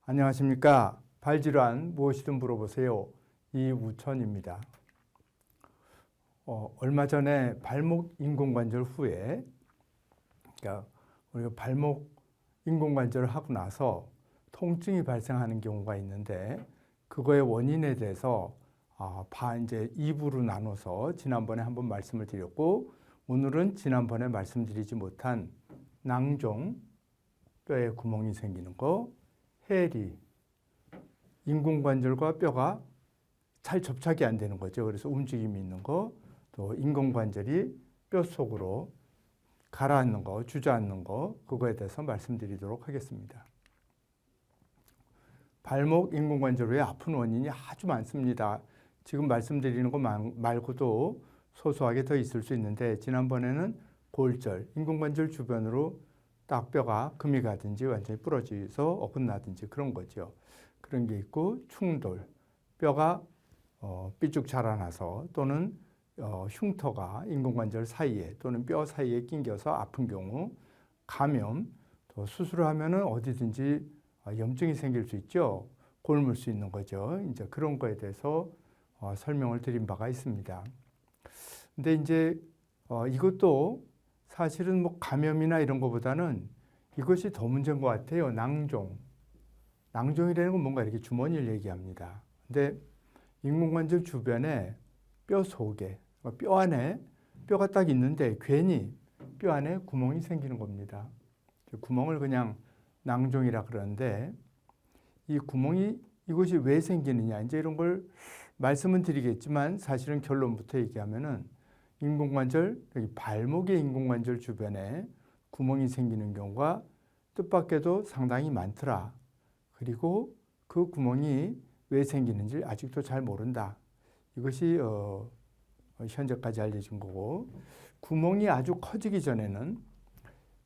안녕하십니까. 발질환 무엇이든 물어보세요. 이우천입니다. 얼마 전에 발목 인공관절 후에, 그러니까 우리가 발목 인공관절을 하고 나서 통증이 발생하는 경우가 있는데, 그거의 원인에 대해서 이제 2부로 나눠서 지난번에 한번 말씀을 드렸고, 오늘은 지난번에 말씀드리지 못한 낭종, 뼈에 구멍이 생기는 거, 해리, 인공관절과 뼈가 잘 접착이 안 되는 거죠. 그래서 움직임이 있는 거, 또 인공관절이 뼈 속으로 가라앉는 거, 주저앉는 거, 그거에 대해서 말씀드리도록 하겠습니다. 발목 인공관절 후에 아픈 원인이 아주 많습니다. 지금 말씀드리는 거 말고도 소소하게 더 있을 수 있는데, 지난번에는 골절, 인공관절 주변으로 딱 뼈가 금이 가든지 완전히 부러져서 어긋나든지 그런 거죠. 그런 게 있고, 충돌, 뼈가 삐쭉 자라나서 또는 흉터가 인공관절 사이에 또는 뼈 사이에 낑겨서 아픈 경우, 감염, 또 수술을 하면은 어디든지 염증이 생길 수 있죠. 곪을 수 있는 거죠. 이제 그런 거에 대해서 설명을 드린 바가 있습니다. 근데 이제 이것도 사실은 뭐 감염이나 이런 것보다는 이것이 더 문제인 것 같아요. 낭종. 낭종이라는 건 뭔가 이렇게 주머니를 얘기합니다. 근데 인공관절 주변에 뼈 속에, 뼈 안에 뼈가 딱 있는데 괜히 뼈 안에 구멍이 생기는 겁니다. 구멍을 그냥 낭종이라 그러는데, 이 구멍이 이것이 왜 생기느냐, 이제 이런 걸 말씀은 드리겠지만 사실은 결론부터 얘기하면은 인공관절, 여기 발목의 인공관절 주변에 구멍이 생기는 경우가 뜻밖에도 상당히 많더라. 그리고 그 구멍이 왜 생기는지 아직도 잘 모른다. 이것이 현재까지 알려진 거고, 구멍이 아주 커지기 전에는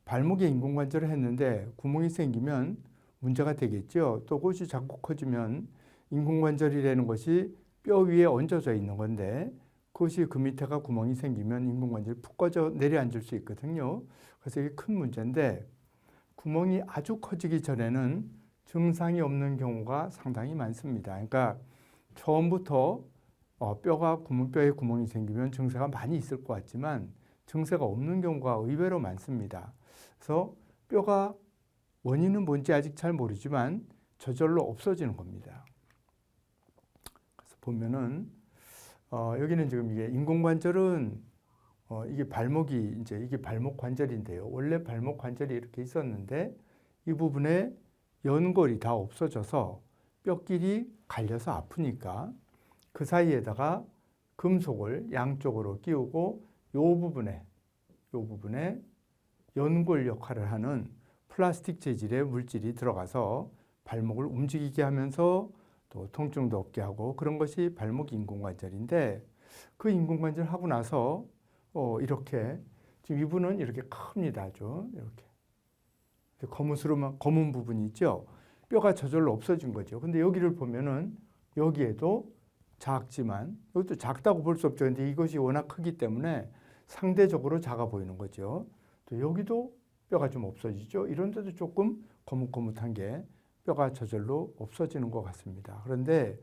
발목에 인공관절을 했는데 구멍이 생기면 문제가 되겠죠. 또 그것이 자꾸 커지면 인공관절이라는 것이 뼈 위에 얹어져 있는 건데, 그것이 그 밑에가 구멍이 생기면 인공관절이 푹 꺼져 내려앉을 수 있거든요. 그래서 이게 큰 문제인데, 구멍이 아주 커지기 전에는 증상이 없는 경우가 상당히 많습니다. 그러니까 처음부터 뼈에 구멍이 생기면 증세가 많이 있을 것 같지만 증세가 없는 경우가 의외로 많습니다. 그래서 뼈가 원인은 뭔지 아직 잘 모르지만 저절로 없어지는 겁니다. 그래서 보면은 여기는 지금 이게 인공관절은 이게 발목이 이게 발목 관절인데요. 원래 발목 관절이 이렇게 있었는데 이 부분에 연골이 다 없어져서 뼈끼리 갈려서 아프니까 그 사이에다가 금속을 양쪽으로 끼우고 요 부분에 연골 역할을 하는 플라스틱 재질의 물질이 들어가서 발목을 움직이게 하면서 또 통증도 없게 하고, 그런 것이 발목 인공관절인데, 그 인공관절 하고 나서 이렇게 지금 이분은 이렇게 큽니다. 아주 이렇게 검은 부분이 있죠. 뼈가 저절로 없어진 거죠. 근데 여기를 보면은 여기에도 작지만, 이것도 작다고 볼 수 없죠. 근데 이것이 워낙 크기 때문에 상대적으로 작아 보이는 거죠. 또 여기도 뼈가 좀 없어지죠. 이런 데도 조금 거뭇거뭇한 게 뼈가 저절로 없어지는 것 같습니다. 그런데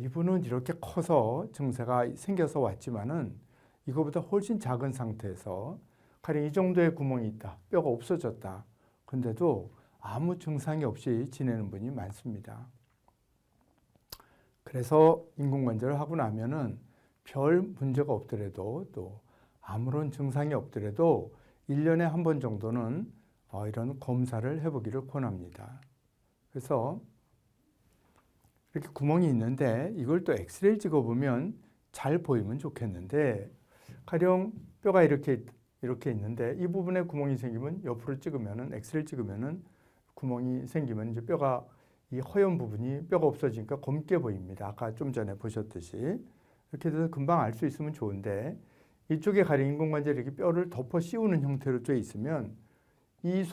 이분은 이렇게 커서 증세가 생겨서 왔지만은 이거보다 훨씬 작은 상태에서 가령 이 정도의 구멍이 있다, 뼈가 없어졌다, 근데도 아무 증상이 없이 지내는 분이 많습니다. 그래서 인공관절을 하고 나면은 별 문제가 없더라도, 또 아무런 증상이 없더라도 1년에 한 번 정도는 이런 검사를 해보기를 권합니다. 그래서 이렇게 구멍이 있는데 이걸 또 엑스레이를 찍어보면 잘 보이면 좋겠는데, 가령 뼈가 이렇게 있는데 이 부분에 구멍이 생기면 옆으로 찍으면은, 엑스레이를 찍으면은 구멍이 생기면 이제 뼈가, 이 허연 부분이 뼈가 없어지니까 검게 보입니다. 아까 좀 전에 보셨듯이. 이렇게 돼서 금방 알 수 있으면 좋은데, 이쪽에 가령 인공관절이 이렇게 뼈를 덮어 씌우는 형태로 돼 있으면 이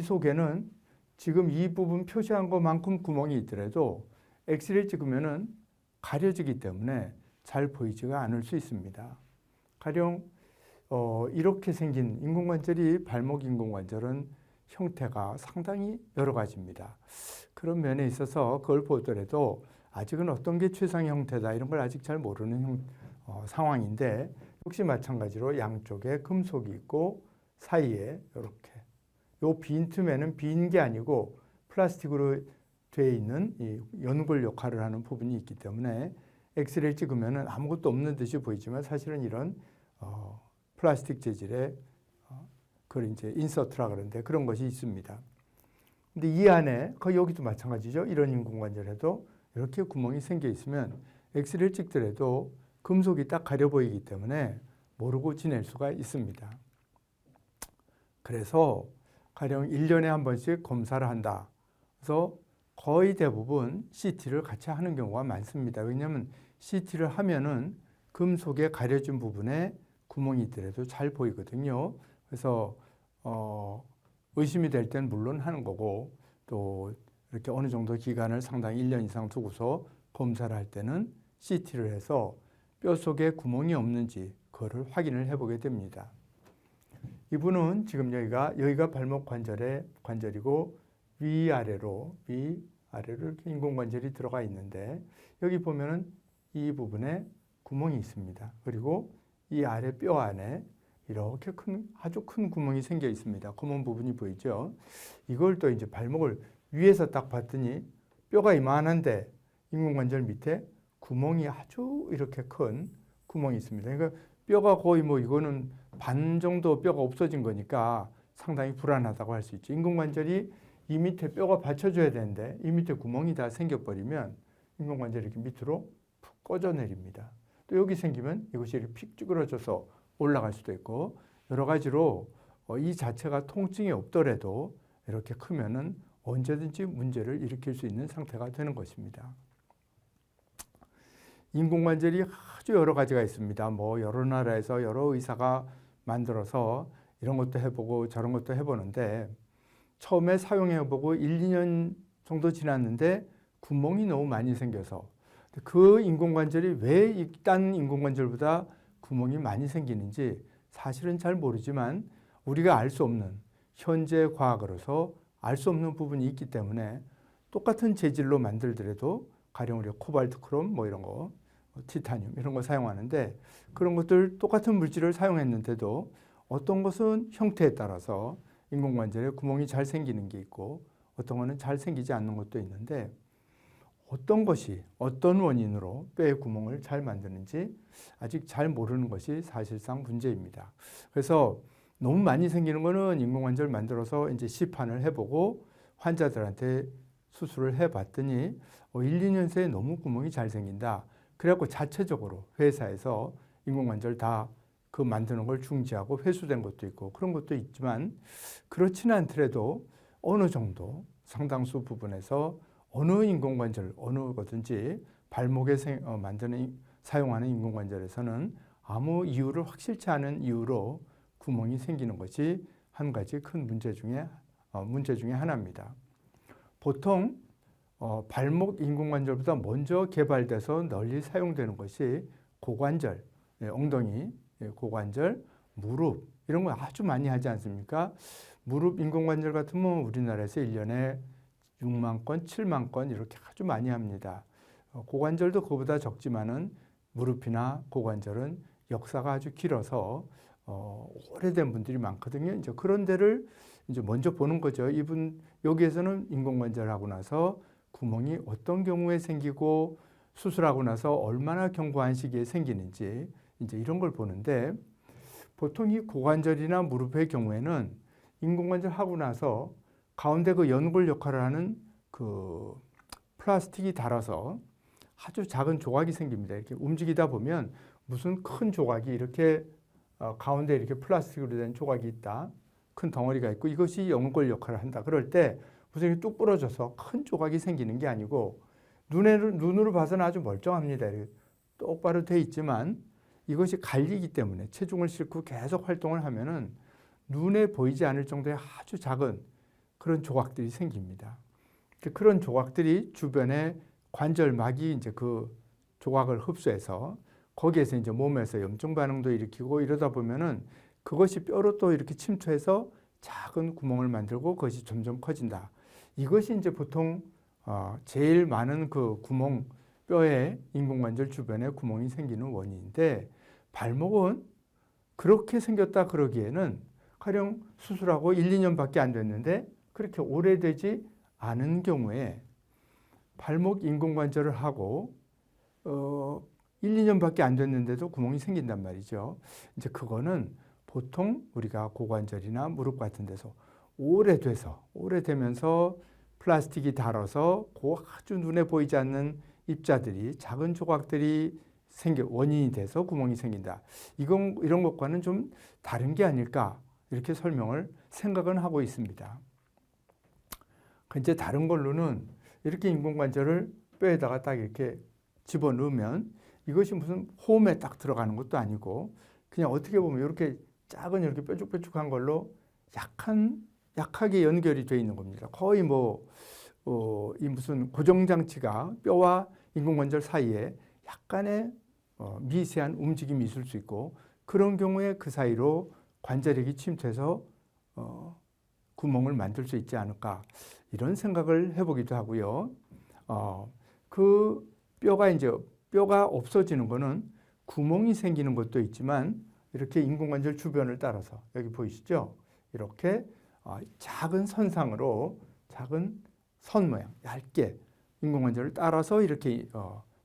속에는 지금 이 부분 표시한 것만큼 구멍이 있더라도 엑스레이 찍으면은 가려지기 때문에 잘 보이지가 않을 수 있습니다. 가령 이렇게 생긴 인공관절이, 발목 인공관절은 형태가 상당히 여러 가지입니다. 그런 면에 있어서 그걸 보더라도 아직은 어떤 게 최상의 형태다 이런 걸 아직 잘 모르는 상황인데, 역시 마찬가지로 양쪽에 금속이 있고 사이에 이렇게 요 빈틈에는 빈 게 아니고 플라스틱으로 되어 있는 이 연골 역할을 하는 부분이 있기 때문에 엑스레이 찍으면 아무것도 없는 듯이 보이지만 사실은 이런 플라스틱 재질의 그걸 이제 인서트라 그러는데 그런 것이 있습니다. 근데 이 안에 여기도 마찬가지죠. 이런 인공관절에도 이렇게 구멍이 생겨 있으면 엑스레이를 찍더라도 금속이 딱 가려 보이기 때문에 모르고 지낼 수가 있습니다. 그래서 가령 1년에 한 번씩 검사를 한다. 그래서 거의 대부분 CT를 같이 하는 경우가 많습니다. 왜냐하면 CT를 하면은 금속에 가려진 부분에 구멍이 있더라도 잘 보이거든요. 그래서 의심이 될 땐 물론 하는 거고, 또 이렇게 어느 정도 기간을 상당히 1년 이상 두고서 검사를 할 때는 CT를 해서 뼈 속에 구멍이 없는지 그거를 확인을 해보게 됩니다. 이분은 지금 여기가 발목 관절의 관절이고 위아래로 이렇게 인공관절이 들어가 있는데, 여기 보면은 이 부분에 구멍이 있습니다. 그리고 이 아래 뼈 안에 이렇게 아주 큰 구멍이 생겨 있습니다. 검은 부분이 보이죠? 이걸 또 이제 발목을 위에서 딱 봤더니 뼈가 이만한데 인공관절 밑에 구멍이 아주 이렇게 큰 구멍이 있습니다. 그러니까 뼈가 거의 이거는 반 정도 뼈가 없어진 거니까 상당히 불안하다고 할 수 있죠. 인공관절이 이 밑에 뼈가 받쳐줘야 되는데 이 밑에 구멍이 다 생겨버리면 인공관절이 이렇게 밑으로 푹 꺼져 내립니다. 또 여기 생기면 이것이 이렇게 픽 쭈그러져서 올라갈 수도 있고, 여러 가지로 이 자체가 통증이 없더라도 이렇게 크면은 언제든지 문제를 일으킬 수 있는 상태가 되는 것입니다. 인공관절이 아주 여러 가지가 있습니다. 여러 나라에서 여러 의사가 만들어서 이런 것도 해보고 저런 것도 해보는데, 처음에 사용해보고 1, 2년 정도 지났는데 구멍이 너무 많이 생겨서 그 인공관절이 왜 딴 인공관절보다 구멍이 많이 생기는지 사실은 잘 모르지만 우리가 알 수 없는, 현재 과학으로서 알 수 없는 부분이 있기 때문에 똑같은 재질로 만들더라도 가령 우리가 코발트 크롬 이런 거, 티타늄 이런 거 사용하는데, 그런 것들 똑같은 물질을 사용했는데도 어떤 것은 형태에 따라서 인공관절에 구멍이 잘 생기는 게 있고 어떤 거는 잘 생기지 않는 것도 있는데, 어떤 것이 어떤 원인으로 뼈의 구멍을 잘 만드는지 아직 잘 모르는 것이 사실상 문제입니다. 그래서 너무 많이 생기는 거는 인공관절 만들어서 이제 시판을 해보고 환자들한테 수술을 해봤더니 1, 2년 새에 너무 구멍이 잘 생긴다. 그래갖고 자체적으로 회사에서 인공관절 다 그 만드는 걸 중지하고 회수된 것도 있고 그런 것도 있지만, 그렇지는 않더라도 어느 정도 상당수 부분에서 어느 인공관절, 어느 거든지 발목에 사용하는 인공관절에서는 아무 이유를 확실치 않은 이유로 구멍이 생기는 것이 한 가지 큰 문제 중에 하나입니다. 보통 발목 인공관절보다 먼저 개발돼서 널리 사용되는 것이 고관절, 엉덩이, 고관절, 무릎 이런 거 아주 많이 하지 않습니까? 무릎 인공관절 같으면 우리나라에서 1년에 6만 건, 7만 건 이렇게 아주 많이 합니다. 고관절도 그보다 적지만은 무릎이나 고관절은 역사가 아주 길어서 오래된 분들이 많거든요. 이제 그런 데를 이제 먼저 보는 거죠. 여기에서는 인공관절 하고 나서 구멍이 어떤 경우에 생기고 수술하고 나서 얼마나 견고한 시기에 생기는지 이제 이런 걸 보는데, 보통 이 고관절이나 무릎의 경우에는 인공관절 하고 나서 가운데 그 연골 역할을 하는 그 플라스틱이 닳아서 아주 작은 조각이 생깁니다. 이렇게 움직이다 보면 무슨 큰 조각이 이렇게 가운데 이렇게 플라스틱으로 된 조각이 있다. 큰 덩어리가 있고 이것이 연골 역할을 한다. 그럴 때 무슨 뚝 부러져서 큰 조각이 생기는 게 아니고 눈으로 봐서는 아주 멀쩡합니다. 똑바로 돼 있지만 이것이 갈리기 때문에 체중을 싣고 계속 활동을 하면은 눈에 보이지 않을 정도의 아주 작은 그런 조각들이 생깁니다. 그런 조각들이 주변에 관절막이 이제 그 조각을 흡수해서 거기에서 이제 몸에서 염증 반응도 일으키고 이러다 보면은 그것이 뼈로 또 이렇게 침투해서 작은 구멍을 만들고 그것이 점점 커진다. 이것이 이제 보통 제일 많은 그 구멍, 뼈에 인공관절 주변에 구멍이 생기는 원인인데, 발목은 그렇게 생겼다 그러기에는 가령 수술하고 1, 2년밖에 안 됐는데 그렇게 오래되지 않은 경우에 발목 인공관절을 하고 1, 2년밖에 안 됐는데도 구멍이 생긴단 말이죠. 이제 그거는 보통 우리가 고관절이나 무릎 같은 데서 오래되면서 플라스틱이 닳아서 그 아주 눈에 보이지 않는 입자들이, 작은 조각들이 원인이 돼서 구멍이 생긴다. 이런 것과는 좀 다른 게 아닐까, 이렇게 생각은 하고 있습니다. 이제 다른 걸로는 이렇게 인공관절을 뼈에다가 딱 이렇게 집어넣으면 이것이 무슨 홈에 딱 들어가는 것도 아니고, 그냥 어떻게 보면 이렇게 작은 이렇게 뾰족뾰족한 걸로 약하게 연결이 되어 있는 겁니다. 거의 이 무슨 고정장치가 뼈와 인공관절 사이에 약간의 미세한 움직임이 있을 수 있고, 그런 경우에 그 사이로 관절액이 침투해서 구멍을 만들 수 있지 않을까, 이런 생각을 해보기도 하고요. 그 뼈가 없어지는 거는 구멍이 생기는 것도 있지만, 이렇게 인공관절 주변을 따라서 여기 보이시죠? 이렇게 작은 선상으로, 작은 선 모양, 얇게 인공관절을 따라서 이렇게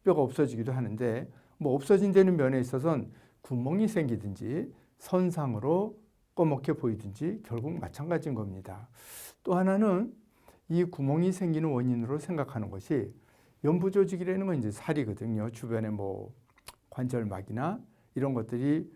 뼈가 없어지기도 하는데, 없어진다는 면에 있어서는 구멍이 생기든지 선상으로 꺼멓게 보이든지 결국 마찬가지인 겁니다. 또 하나는 이 구멍이 생기는 원인으로 생각하는 것이 연부조직이라는 건 이제 살이거든요. 주변에 관절막이나 이런 것들이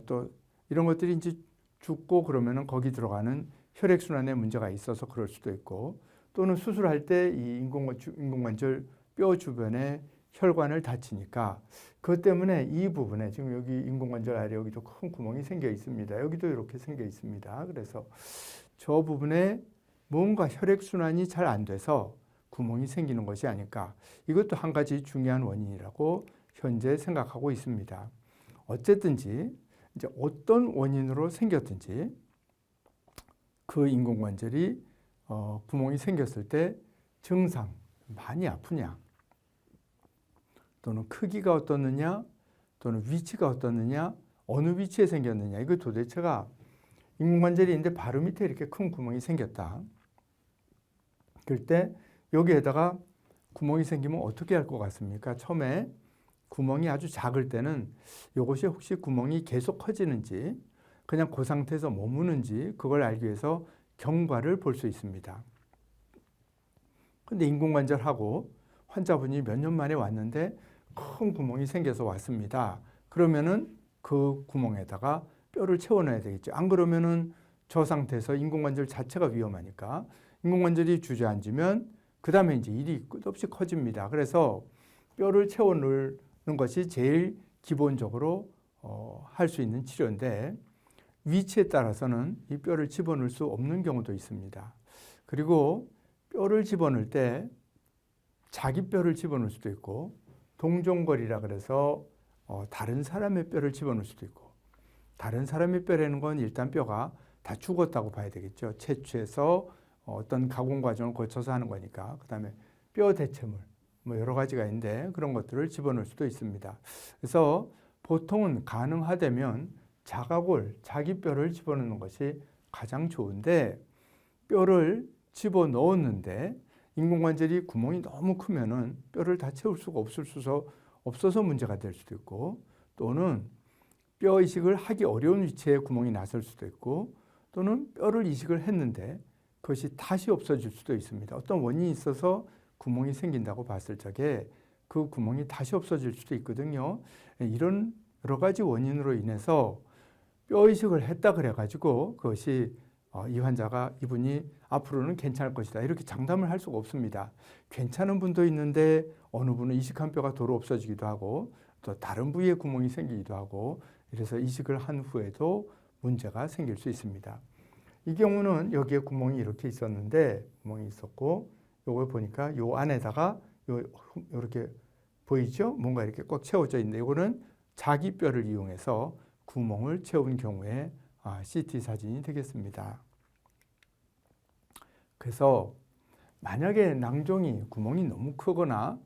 또 이런 것들이 이제 죽고 그러면은 거기 들어가는 혈액순환에 문제가 있어서 그럴 수도 있고, 또는 수술할 때 이 인공관절 뼈 주변에 혈관을 다치니까 그것 때문에 이 부분에, 지금 여기 인공관절 아래 여기도 큰 구멍이 생겨 있습니다. 여기도 이렇게 생겨 있습니다. 그래서 저 부분에 뭔가 혈액순환이 잘 안 돼서 구멍이 생기는 것이 아닐까. 이것도 한 가지 중요한 원인이라고 현재 생각하고 있습니다. 어쨌든지 이제 어떤 원인으로 생겼든지 그 인공관절이 구멍이 생겼을 때 증상, 많이 아프냐, 또는 크기가 어떻느냐, 또는 위치가 어떻느냐, 어느 위치에 생겼느냐, 이거 도대체가 인공관절이 있는데 바로 밑에 이렇게 큰 구멍이 생겼다. 그럴 때 여기에다가 구멍이 생기면 어떻게 할 것 같습니까? 처음에 구멍이 아주 작을 때는 이것이 혹시 구멍이 계속 커지는지 그냥 그 상태에서 머무는지 그걸 알기 위해서 경과를 볼 수 있습니다. 근데 인공관절하고 환자분이 몇 년 만에 왔는데 큰 구멍이 생겨서 왔습니다. 그러면은 그 구멍에다가 뼈를 채워넣어야 되겠죠. 안 그러면은 저 상태에서 인공관절 자체가 위험하니까 인공관절이 주저앉으면 그 다음에 이제 일이 끝없이 커집니다. 그래서 뼈를 채워넣는 것이 제일 기본적으로 할 수 있는 치료인데, 위치에 따라서는 이 뼈를 집어넣을 수 없는 경우도 있습니다. 그리고 뼈를 집어넣을 때 자기 뼈를 집어넣을 수도 있고, 동종거리라 그래서 다른 사람의 뼈를 집어넣을 수도 있고, 다른 사람의 뼈라는 건 일단 뼈가 다 죽었다고 봐야 되겠죠. 채취해서 어떤 가공 과정을 거쳐서 하는 거니까. 그 다음에 뼈 대체물, 여러 가지가 있는데 그런 것들을 집어넣을 수도 있습니다. 그래서 보통은 가능하다면 자가골, 자기 뼈를 집어넣는 것이 가장 좋은데, 뼈를 집어넣었는데 인공관절이 구멍이 너무 크면은 뼈를 다 채울 수가 없어서 문제가 될 수도 있고, 또는 뼈 이식을 하기 어려운 위치에 구멍이 났을 수도 있고, 또는 뼈를 이식을 했는데 그것이 다시 없어질 수도 있습니다. 어떤 원인이 있어서 구멍이 생긴다고 봤을 적에 그 구멍이 다시 없어질 수도 있거든요. 이런 여러 가지 원인으로 인해서 뼈 이식을 했다 그래가지고 그것이 이분이 앞으로는 괜찮을 것이다, 이렇게 장담을 할 수가 없습니다. 괜찮은 분도 있는데 어느 분은 이식한 뼈가 도로 없어지기도 하고, 또 다른 부위에 구멍이 생기기도 하고, 이래서 이식을 한 후에도 문제가 생길 수 있습니다. 이 경우는 여기에 구멍이 이렇게 있었는데, 구멍이 있었고, 요걸 보니까 요 안에다가 요렇게 보이죠? 뭔가 이렇게 꽉 채워져 있는데, 이거는 자기 뼈를 이용해서 구멍을 채운 경우에 CT 사진이 되겠습니다. 그래서 만약에 낭종이 구멍이 너무 크거나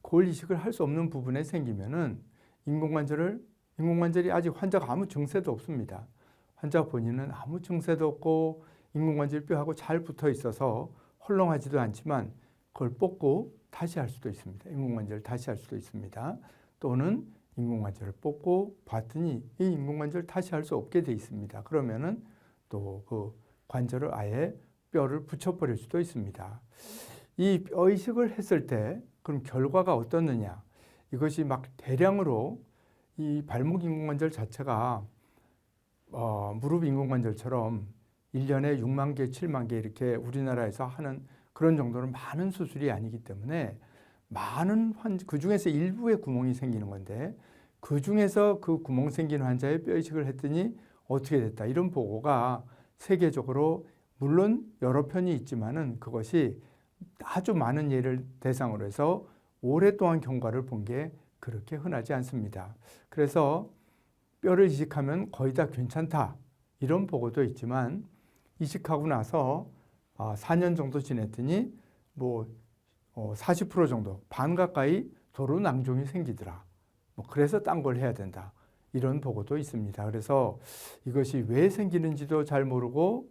골 이식을 할 수 없는 부분에 생기면은 인공관절이 아직 환자가 아무 증세도 없습니다. 환자 본인은 아무 증세도 없고 인공관절 뼈하고 잘 붙어 있어서 헐렁하지도 않지만 그걸 뽑고 다시 할 수도 있습니다. 인공관절을 다시 할 수도 있습니다. 또는 인공관절을 뽑고 봤더니 이 인공관절을 다시 할 수 없게 돼 있습니다. 그러면은 또 그 관절을 아예 뼈를 붙여버릴 수도 있습니다. 이 뼈 이식을 했을 때 그럼 결과가 어떻느냐? 이것이 막 대량으로 이 발목 인공관절 자체가 무릎 인공관절처럼 1년에 6만 개, 7만 개 이렇게 우리나라에서 하는 그런 정도는 많은 수술이 아니기 때문에 그 중에서 일부의 구멍이 생기는 건데 그 중에서 그 구멍 생긴 환자의 뼈 이식을 했더니 어떻게 됐다. 이런 보고가 세계적으로 물론 여러 편이 있지만은 그것이 아주 많은 예를 대상으로 해서 오랫동안 경과를 본 게 그렇게 흔하지 않습니다. 그래서 뼈를 이식하면 거의 다 괜찮다. 이런 보고도 있지만 이식하고 나서 4년 정도 지냈더니 뭐 40% 정도, 반 가까이 도로 낭종이 생기더라. 그래서 딴 걸 해야 된다. 이런 보고도 있습니다. 그래서 이것이 왜 생기는지도 잘 모르고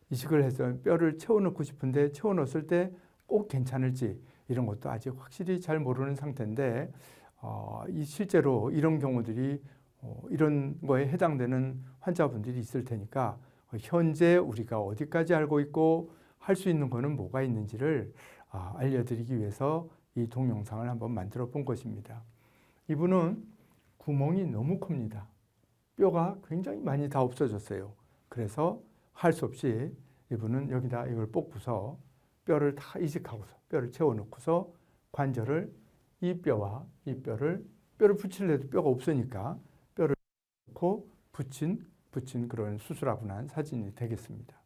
이식을 해서 뼈를 채워넣고 싶은데 채워넣었을 때 꼭 괜찮을지 이런 것도 아직 확실히 잘 모르는 상태인데 실제로 이런 경우들이 이런 거에 해당되는 환자분들이 있을 테니까 현재 우리가 어디까지 알고 있고 할 수 있는 거는 뭐가 있는지를 알려드리기 위해서 이 동영상을 한번 만들어 본 것입니다. 이분은 구멍이 너무 큽니다. 뼈가 굉장히 많이 다 없어졌어요. 그래서 할 수 없이 이분은 여기다 이걸 뽑고서 뼈를 다 이식하고서 뼈를 채워넣고서 관절을 이 뼈와 이 뼈를 붙이려도 뼈가 없으니까 뼈를 넣고 붙인 그런 수술하고 난 사진이 되겠습니다.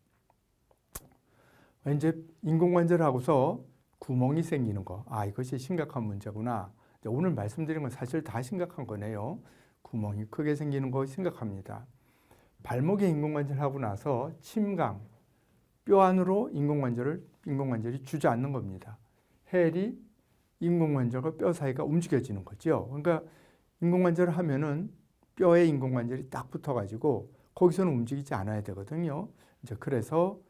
이제 인공관절하고서 구멍이 생기는 거, 이것이 심각한 문제구나. 오늘 말씀드린 건 사실 다 심각한 거네요. 구멍이 크게 생기는 거 심각합니다. 발목에 인공관절 하고 나서 침강, 뼈 안으로 인공관절이 주저앉는 겁니다. 헬이 인공관절과 뼈 사이가 움직여지는 거죠. 그러니까 인공관절을 하면은 뼈에 인공관절이 딱 붙어가지고 거기서는 움직이지 않아야 되거든요. 그래서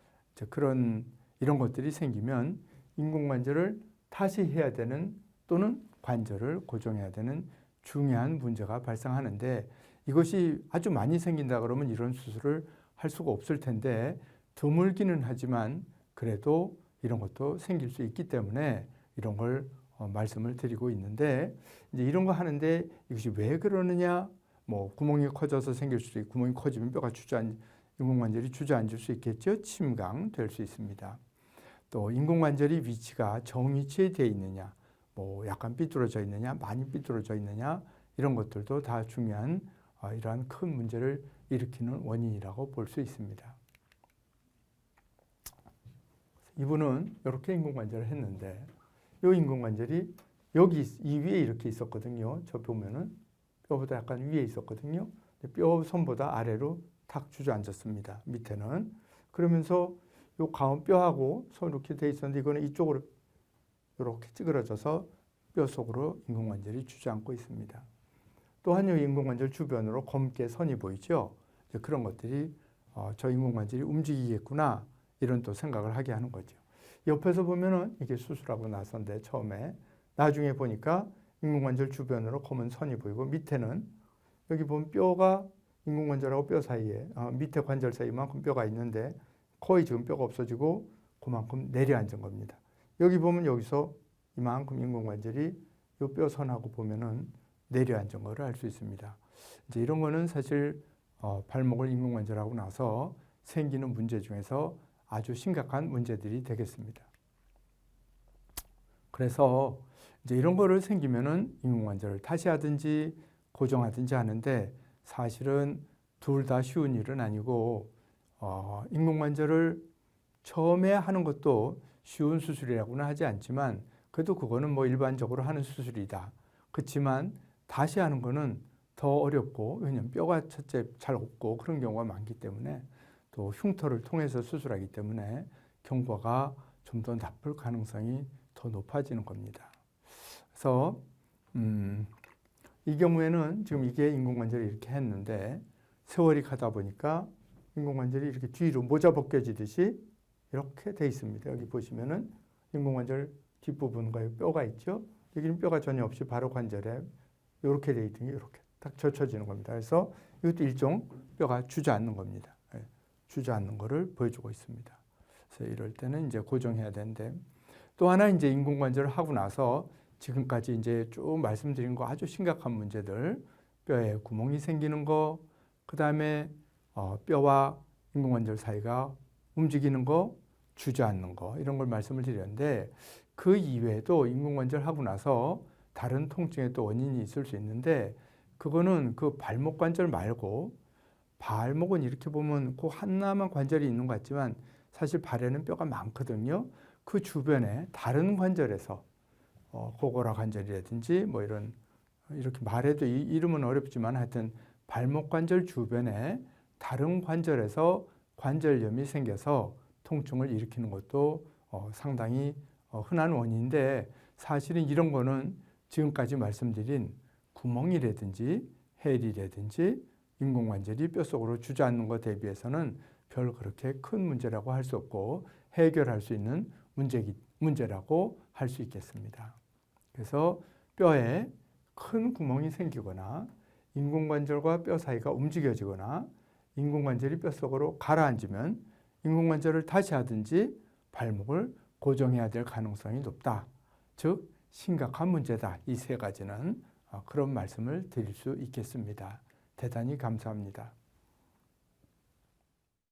이런 것들이 생기면 인공관절을 다시 해야 되는 또는 관절을 고정해야 되는 중요한 문제가 발생하는데 이것이 아주 많이 생긴다 그러면 이런 수술을 할 수가 없을 텐데 드물기는 하지만 그래도 이런 것도 생길 수 있기 때문에 이런 걸 말씀을 드리고 있는데 이제 이런 거 하는데 이것이 왜 그러느냐? 구멍이 커져서 생길 수도 있고 구멍이 커지면 인공관절이 주저앉을 수 있겠죠. 침강 될 수 있습니다. 또 인공관절이 위치가 정위치에 되어 있느냐, 약간 삐뚤어져 있느냐, 많이 삐뚤어져 있느냐 이런 것들도 다 중요한 이러한 큰 문제를 일으키는 원인이라고 볼 수 있습니다. 이분은 이렇게 인공관절을 했는데 이 인공관절이 여기 이 위에 이렇게 있었거든요. 저 보면은 뼈보다 약간 위에 있었거든요. 뼈 선보다 아래로 탁 주저앉았습니다. 밑에는. 그러면서 요 가운 뼈하고 손 이렇게 돼 있었는데 이거는 이쪽으로 이렇게 찌그러져서 뼈 속으로 인공관절이 주저앉고 있습니다. 또한 이 인공관절 주변으로 검게 선이 보이죠. 그런 것들이 저 인공관절이 움직이겠구나 이런 또 생각을 하게 하는 거죠. 옆에서 보면은 이게 수술하고 나서인데 처음에 나중에 보니까 인공관절 주변으로 검은 선이 보이고 밑에는 여기 보면 뼈가 인공관절하고 뼈 사이에 밑에 관절 사이만큼 뼈가 있는데 거의 지금 뼈가 없어지고 그만큼 내려앉은 겁니다. 여기 보면 여기서 이만큼 인공관절이 이 뼈 선하고 보면은 내려앉은 거를 알 수 있습니다. 이제 이런 거는 사실 발목을 인공관절하고 나서 생기는 문제 중에서 아주 심각한 문제들이 되겠습니다. 그래서 이제 이런 거를 생기면은 인공관절을 다시 하든지 고정하든지 하는데 사실은 둘 다 쉬운 일은 아니고 인공관절을 처음에 하는 것도 쉬운 수술이라고는 하지 않지만 그래도 그거는 일반적으로 하는 수술이다. 그렇지만 다시 하는 거는 더 어렵고 왜냐하면 뼈가 첫째 잘 없고 그런 경우가 많기 때문에 또 흉터를 통해서 수술하기 때문에 경과가 좀 더 나쁠 가능성이 더 높아지는 겁니다. 그래서 이 경우에는 지금 이게 인공관절을 이렇게 했는데 세월이 가다 보니까 인공관절이 이렇게 뒤로 모자 벗겨지듯이 이렇게 돼 있습니다. 여기 보시면은 인공관절 뒷부분과 뼈가 있죠. 여기는 뼈가 전혀 없이 바로 관절에 이렇게 돼 있던 게 이렇게 딱 젖혀지는 겁니다. 그래서 이것도 일종 뼈가 주저앉는 겁니다. 주저앉는 거를 보여주고 있습니다. 그래서 이럴 때는 이제 고정해야 되는데 또 하나 이제 인공관절을 하고 나서 지금까지 이제 쭉 말씀드린 거 아주 심각한 문제들, 뼈에 구멍이 생기는 거, 그 다음에 뼈와 인공관절 사이가 움직이는 거, 주저앉는 거 이런 걸 말씀을 드렸는데 그 이외에도 인공관절 하고 나서 다른 통증의 또 원인이 있을 수 있는데 그거는 그 발목 관절 말고 발목은 이렇게 보면 그 하나만 관절이 있는 것 같지만 사실 발에는 뼈가 많거든요. 그 주변에 다른 관절에서 고고라 관절이라든지 뭐 이렇게 말해도 이름은 어렵지만 하여튼 발목 관절 주변에 다른 관절에서 관절염이 생겨서 통증을 일으키는 것도 상당히 흔한 원인인데 사실은 이런 거는 지금까지 말씀드린 구멍이라든지 해리라든지 인공관절이 뼛속으로 주저앉는 것 대비해서는 별 그렇게 큰 문제라고 할 수 없고 해결할 수 있는 문제라고 할 수 있겠습니다. 그래서 뼈에 큰 구멍이 생기거나 인공관절과 뼈 사이가 움직여지거나 인공관절이 뼛속으로 가라앉으면 인공관절을 다시 하든지 발목을 고정해야 될 가능성이 높다. 즉 심각한 문제다. 이 세 가지는 그런 말씀을 드릴 수 있겠습니다. 대단히 감사합니다.